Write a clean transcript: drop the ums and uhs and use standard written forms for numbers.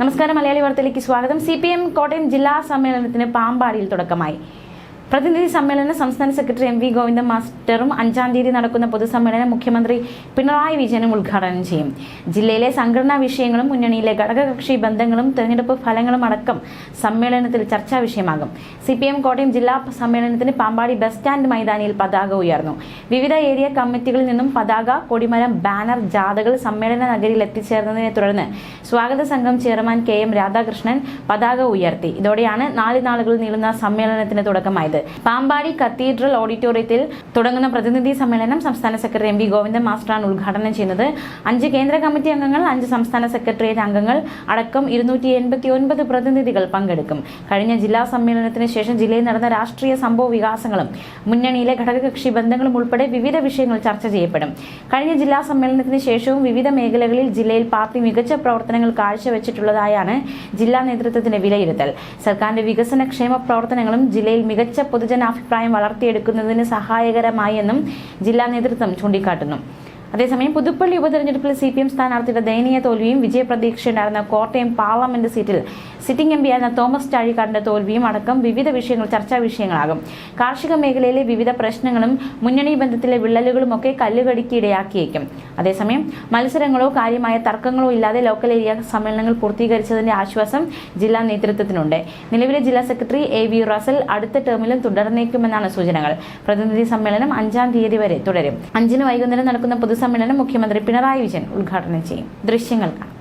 നമസ്കാരം, മലയാളി വാർത്തയിലേക്ക് സ്വാഗതം. CPM കോട്ടയം ജില്ലാ സമ്മേളനത്തിന് പാമ്പാടിയിൽ തുടക്കമായി. പ്രതിനിധി സമ്മേളനം സംസ്ഥാന സെക്രട്ടറി MV ഗോവിന്ദൻ മാസ്റ്ററും 5-ാം തീയതി നടക്കുന്ന പൊതുസമ്മേളനം മുഖ്യമന്ത്രി പിണറായി വിജയനും ഉദ്ഘാടനം ചെയ്യും. ജില്ലയിലെ സംഘടനാ വിഷയങ്ങളും മുന്നണിയിലെ ഘടകകക്ഷി ബന്ധങ്ങളും തെരഞ്ഞെടുപ്പ് ഫലങ്ങളും അടക്കം സമ്മേളനത്തിൽ ചർച്ചാ വിഷയമാകും. CPM കോട്ടയം ജില്ലാ സമ്മേളനത്തിന് പാമ്പാടി ബസ് സ്റ്റാൻഡ് മൈതാനിയിൽ പതാക ഉയർന്നു. വിവിധ ഏരിയ കമ്മിറ്റികളിൽ നിന്നും പതാക, കൊടിമരം, ബാനർ, ജാഥകൾ സമ്മേളന നഗരിയിൽ എത്തിച്ചേർന്നതിനെ തുടർന്ന് സ്വാഗത സംഘം ചെയർമാൻ KM രാധാകൃഷ്ണൻ പതാക ഉയർത്തി. ഇതോടെയാണ് 4 നാളുകൾ നീളുന്ന സമ്മേളനത്തിന് തുടക്കമായത്. പാമ്പാടി കത്തീഡ്രൽ ഓഡിറ്റോറിയത്തിൽ തുടങ്ങുന്ന പ്രതിനിധി സമ്മേളനം സംസ്ഥാന സെക്രട്ടറി MV ഗോവിന്ദൻ മാസ്റ്ററാണ് ഉദ്ഘാടനം ചെയ്യുന്നത്. 5 കേന്ദ്ര കമ്മിറ്റി അംഗങ്ങൾ, 5 സംസ്ഥാന സെക്രട്ടേറിയറ്റ് അംഗങ്ങൾ അടക്കം 289 പ്രതിനിധികൾ പങ്കെടുക്കും. കഴിഞ്ഞ ജില്ലാ സമ്മേളനത്തിന് ശേഷം ജില്ലയിൽ നടന്ന രാഷ്ട്രീയ സംഭവ വികാസങ്ങളും മുന്നണിയിലെ ഘടകകക്ഷി ബന്ധങ്ങളും ഉൾപ്പെടെ വിവിധ വിഷയങ്ങൾ ചർച്ച ചെയ്യപ്പെടും. കഴിഞ്ഞ ജില്ലാ സമ്മേളനത്തിന് ശേഷവും വിവിധ മേഖലകളിൽ ജില്ലയിൽ പാർട്ടി മികച്ച പ്രവർത്തനങ്ങൾ കാഴ്ചവെച്ചിട്ടുള്ളതായാണ് ജില്ലാ നേതൃത്വത്തിന്റെ വിലയിരുത്തൽ. സർക്കാരിന്റെ വികസന ക്ഷേമ പ്രവർത്തനങ്ങളും ജില്ലയിൽ മികച്ച പൊതുജനാഭിപ്രായം വളർത്തിയെടുക്കുന്നതിന് സഹായകരമായി എന്നും ജില്ലാ നേതൃത്വം ചൂണ്ടിക്കാട്ടുന്നു. അതേസമയം പുതുപ്പള്ളി ഉപതെരഞ്ഞെടുപ്പിൽ CPM സ്ഥാനാർത്ഥിയുടെ ദയനീയ തോൽവിയും വിജയപ്രതീക്ഷയുണ്ടായിരുന്ന കോട്ടയം പാർലമെന്റ് സീറ്റിൽ സിറ്റിംഗ് MP ആയിരുന്ന തോമസ് ചാഴിക്കാടിന്റെ തോൽവിയും അടക്കം വിവിധ വിഷയങ്ങൾ ചർച്ചാ വിഷയങ്ങളാകും. കാർഷിക മേഖലയിലെ വിവിധ പ്രശ്നങ്ങളും മുന്നണി ബന്ധത്തിലെ വിള്ളലുകളും ഒക്കെ കല്ലുകടിക്ക് ഇടയാക്കിയേക്കും. അതേസമയം മത്സരങ്ങളോ കാര്യമായ തർക്കങ്ങളോ ഇല്ലാതെ ലോക്കൽ ഏരിയ സമ്മേളനങ്ങൾ പൂർത്തീകരിച്ചതിന്റെ ആശ്വാസം ജില്ലാ നേതൃത്വത്തിനുണ്ട്. നിലവിലെ ജില്ലാ സെക്രട്ടറി AV റസൽ അടുത്ത ടേമിലും തുടർന്നേക്കുമെന്നാണ് സൂചനകൾ. പ്രതിനിധി സമ്മേളനം 5-ാം തീയതി വരെ തുടരും. 5-ന് വൈകുന്നേരം നടക്കുന്ന പൊതുസമ്മേളനം മുഖ്യമന്ത്രി പിണറായി വിജയൻ ഉദ്ഘാടനം ചെയ്യും. ദൃശ്യങ്ങൾ കാണാം.